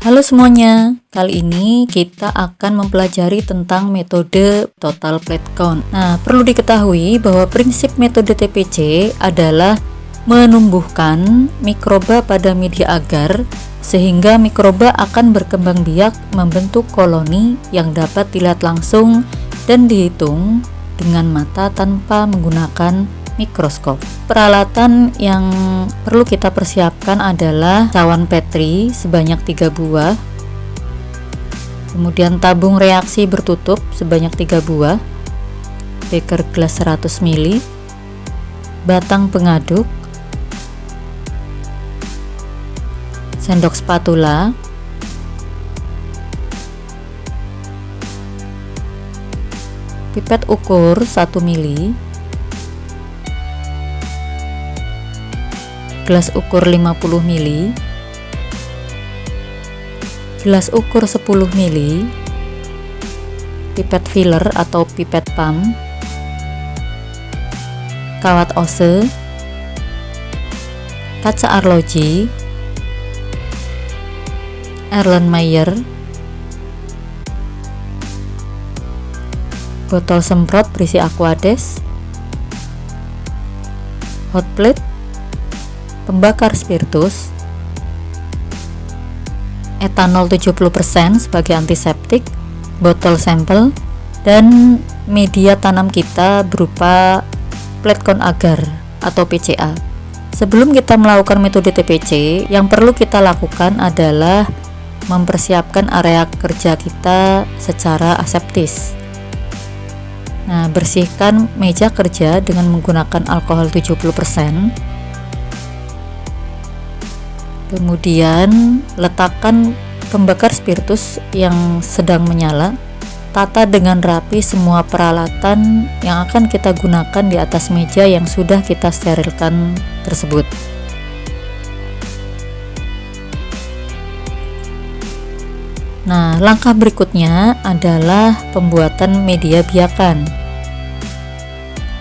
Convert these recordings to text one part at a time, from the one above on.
Halo semuanya, kali ini kita akan mempelajari tentang metode total plate count. Nah, perlu diketahui bahwa prinsip metode TPC adalah menumbuhkan mikroba pada media agar sehingga mikroba akan berkembang biak membentuk koloni yang dapat dilihat langsung dan dihitung dengan mata tanpa menggunakan mikroskop. Peralatan yang perlu kita persiapkan adalah cawan Petri sebanyak 3 buah, kemudian tabung reaksi bertutup sebanyak 3 buah, beker gelas 100 ml, batang pengaduk, sendok spatula, pipet ukur 1 ml, gelas ukur 50 ml, gelas ukur 10 ml, pipet filler atau pipet pump, kawat ose, kaca arloji, Erlenmeyer, botol semprot berisi Aquades, hot plate, pembakar spiritus, etanol 70% sebagai antiseptik, botol sampel, dan media tanam kita berupa plate count agar atau PCA. Sebelum kita melakukan metode TPC, yang perlu kita lakukan adalah mempersiapkan area kerja kita secara aseptis. Nah, bersihkan meja kerja dengan menggunakan alkohol 70%. Kemudian letakkan pembakar spiritus yang sedang menyala. Tata dengan rapi semua peralatan yang akan kita gunakan di atas meja yang sudah kita sterilkan tersebut. Nah, langkah berikutnya adalah pembuatan media biakan.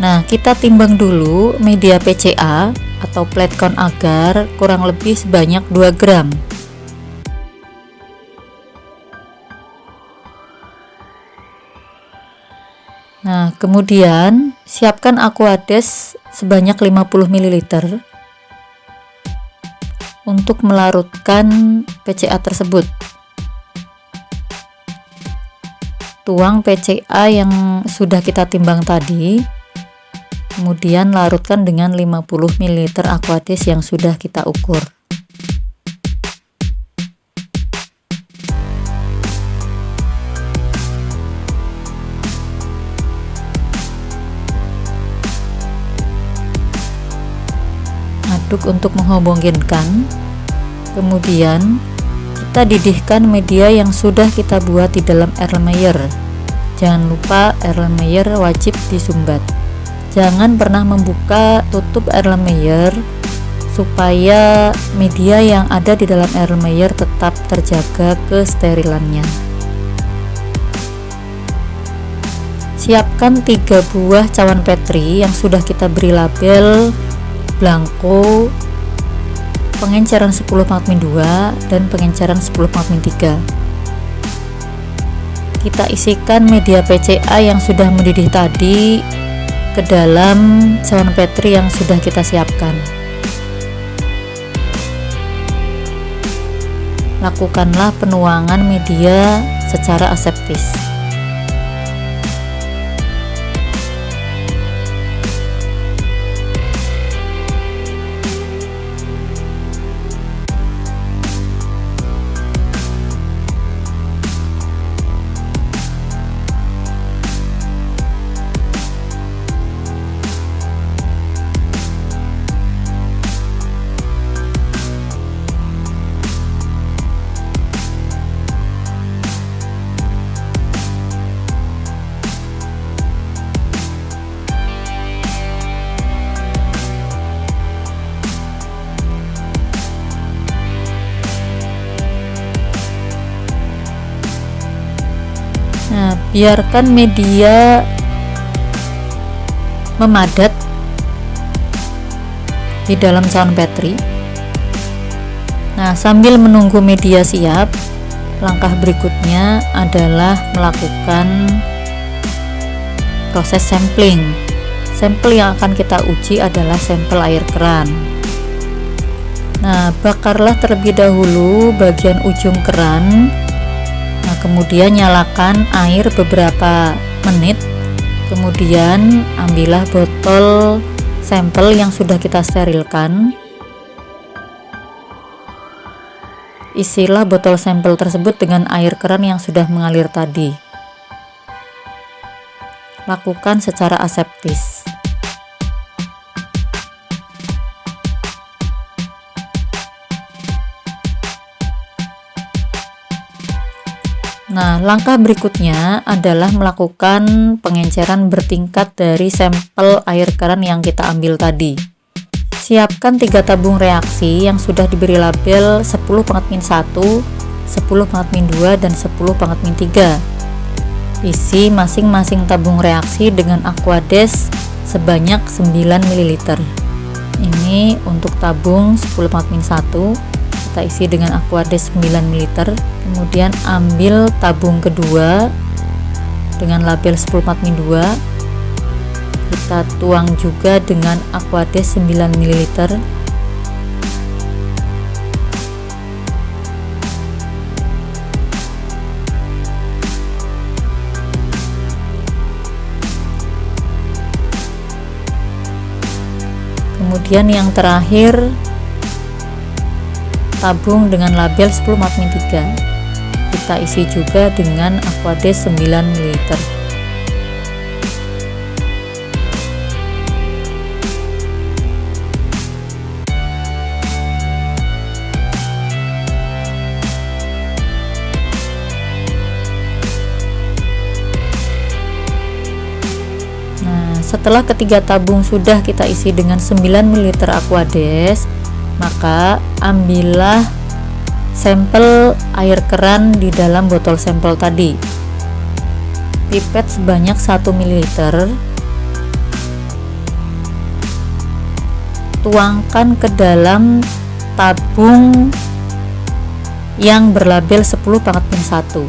Nah, kita timbang dulu media PCA atau plate count agar kurang lebih sebanyak 2 gram. Nah, kemudian siapkan Aquades sebanyak 50 ml untuk melarutkan PCA tersebut. Tuang PCA yang sudah kita timbang tadi, kemudian larutkan dengan 50 ml Aquades yang sudah kita ukur. Aduk untuk menghomogenkan. Kemudian kita didihkan media yang sudah kita buat di dalam Erlenmeyer. Jangan lupa Erlenmeyer wajib disumbat. Jangan pernah membuka tutup Erlenmeyer supaya media yang ada di dalam Erlenmeyer tetap terjaga kesterilannya. Siapkan 3 buah cawan Petri yang sudah kita beri label blanko, pengenceran 10/2 dan pengenceran 10/3. Kita isikan media PCA yang sudah mendidih tadi ke dalam cawan Petri yang sudah kita siapkan. Lakukanlah penuangan media secara aseptis. Nah, biarkan media memadat di dalam cawan Petri. Nah, sambil menunggu media siap, langkah berikutnya adalah melakukan proses sampling. Sampel yang akan kita uji adalah sampel air keran. Nah, bakarlah terlebih dahulu bagian ujung keran. Nah, kemudian nyalakan air beberapa menit. Kemudian ambillah botol sampel yang sudah kita sterilkan. Isilah botol sampel tersebut dengan air keran yang sudah mengalir tadi. Lakukan secara aseptis. Nah, langkah berikutnya adalah melakukan pengenceran bertingkat dari sampel air keran yang kita ambil tadi. Siapkan 3 tabung reaksi yang sudah diberi label 10⁻⁻1, 10⁻⁻2, dan 10⁻⁻3. Isi masing-masing tabung reaksi dengan Aquades sebanyak 9 ml. Ini untuk tabung 10⁻⁻1, kita isi dengan Aquades 9 ml. Kemudian ambil tabung kedua dengan label 10⁻⁻2, kita tuang juga dengan Aquades 9 ml. Kemudian yang terakhir, tabung dengan label 10⁻⁻3, kita isi juga dengan Aquades 9 ml. Nah, setelah ketiga tabung sudah kita isi dengan 9 ml Aquades, maka ambillah sampel air keran di dalam botol sampel tadi. Pipet sebanyak 1 ml. Tuangkan ke dalam tabung yang berlabel 10⁻⁻1.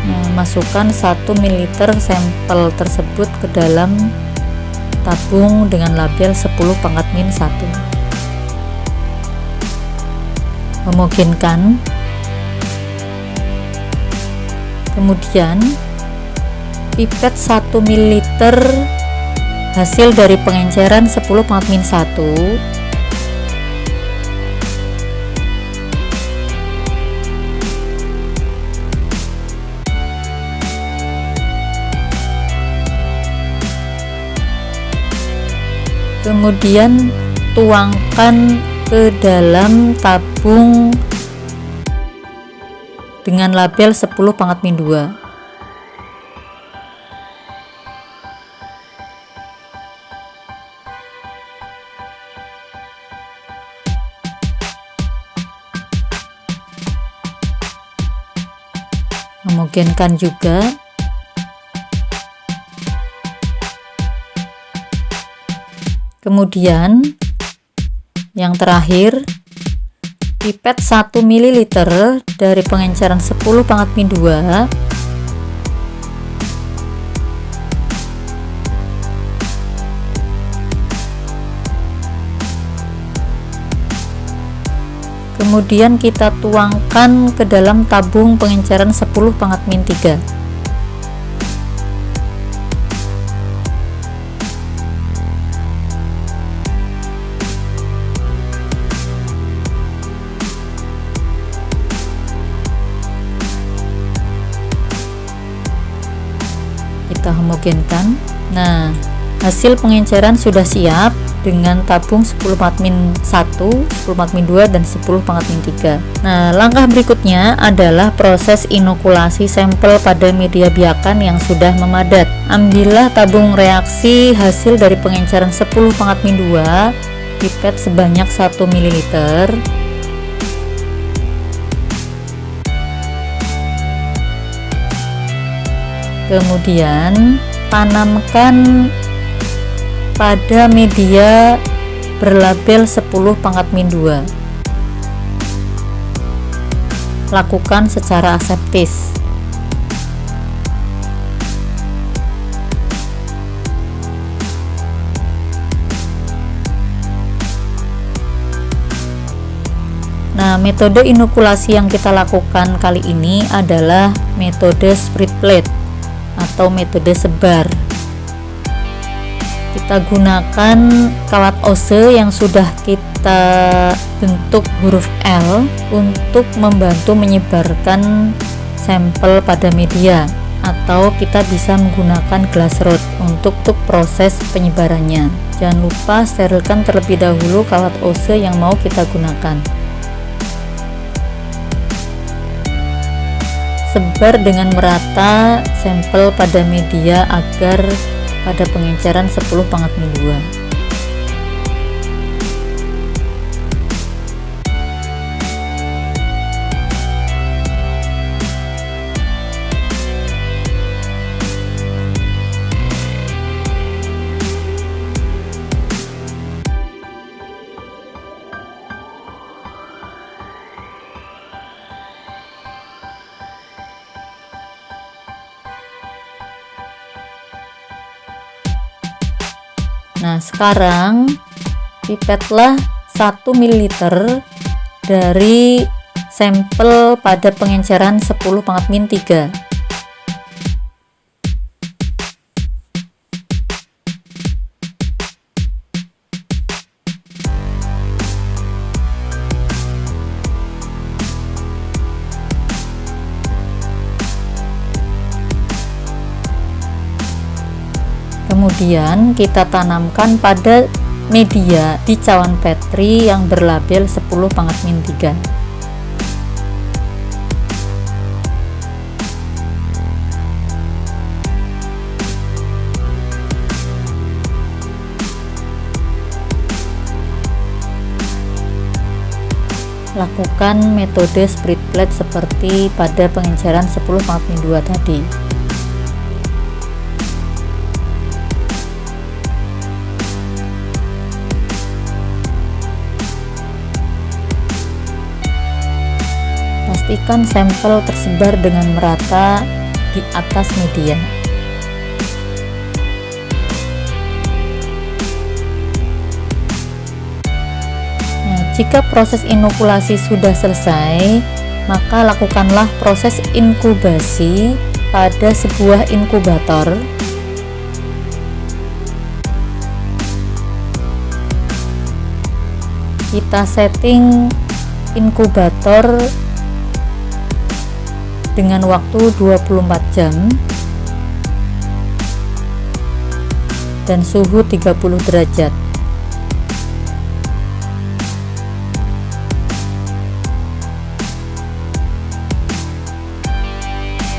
Nah, masukkan 1 ml sampel tersebut ke dalam tabung dengan label 10⁻⁻1. Homogenkan. Kemudian pipet 1 ml hasil dari pengenceran 10⁻⁻1 kemudian tuangkan ke dalam tabung dengan label 10⁻⁻2. Homogenkan juga. Kemudian yang terakhir, pipet 1 ml dari pengenceran 10⁻⁻2 kemudian kita tuangkan ke dalam tabung pengenceran 10⁻⁻3. Kita homogenkan. Nah, hasil pengenceran sudah siap dengan tabung 10⁻⁻1, 10⁻⁻2, dan 10⁻⁻3. Nah, langkah berikutnya adalah proses inokulasi sampel pada media biakan yang sudah memadat. Ambillah tabung reaksi hasil dari pengenceran 10⁻⁻2, pipet sebanyak 1 ml. Kemudian tanamkan pada media berlabel 10⁻². Lakukan secara aseptis. Nah, metode inokulasi yang kita lakukan kali ini adalah metode spread plate atau metode sebar. Kita gunakan kawat ose yang sudah kita bentuk huruf L untuk membantu menyebarkan sampel pada media, atau kita bisa menggunakan glass rod untuk proses penyebarannya. Jangan lupa sterilkan terlebih dahulu kawat ose yang mau kita gunakan. Sebar dengan merata sampel pada media agar pada pengenceran 10⁻². Nah, sekarang pipetlah 1 ml dari sampel pada pengenceran 10⁻⁻3. Kemudian kita tanamkan pada media di cawan Petri yang berlabel 10⁻⁻3. Lakukan metode spread plate seperti pada pengenceran 10⁻²tadi. Pastikan sampel tersebar dengan merata di atas media. Nah, jika proses inokulasi sudah selesai, maka lakukanlah proses inkubasi pada sebuah inkubator. Kita setting inkubator dengan waktu 24 jam dan suhu 30 derajat.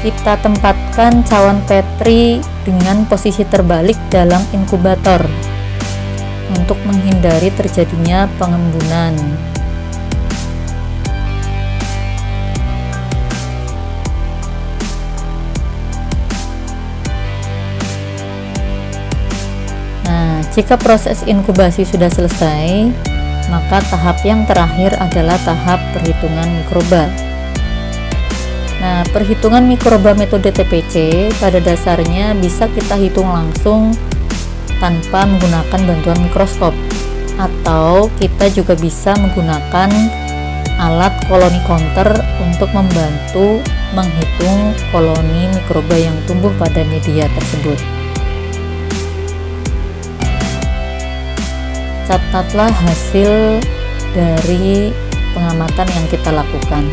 Kita tempatkan cawan Petri dengan posisi terbalik dalam inkubator untuk menghindari terjadinya pengembunan. Jika proses inkubasi sudah selesai, maka tahap yang terakhir adalah tahap perhitungan mikroba. Nah, perhitungan mikroba metode TPC pada dasarnya bisa kita hitung langsung tanpa menggunakan bantuan mikroskop, atau kita juga bisa menggunakan alat koloni counter untuk membantu menghitung koloni mikroba yang tumbuh pada media tersebut. Catatlah hasil dari pengamatan yang kita lakukan.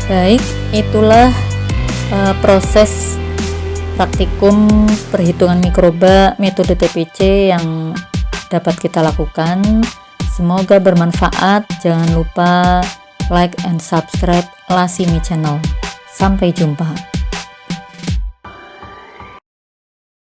Baik, itulah proses praktikum perhitungan mikroba metode TPC yang dapat kita lakukan. Semoga bermanfaat. Jangan lupa like and subscribe Lasimi Channel. Sampai jumpa.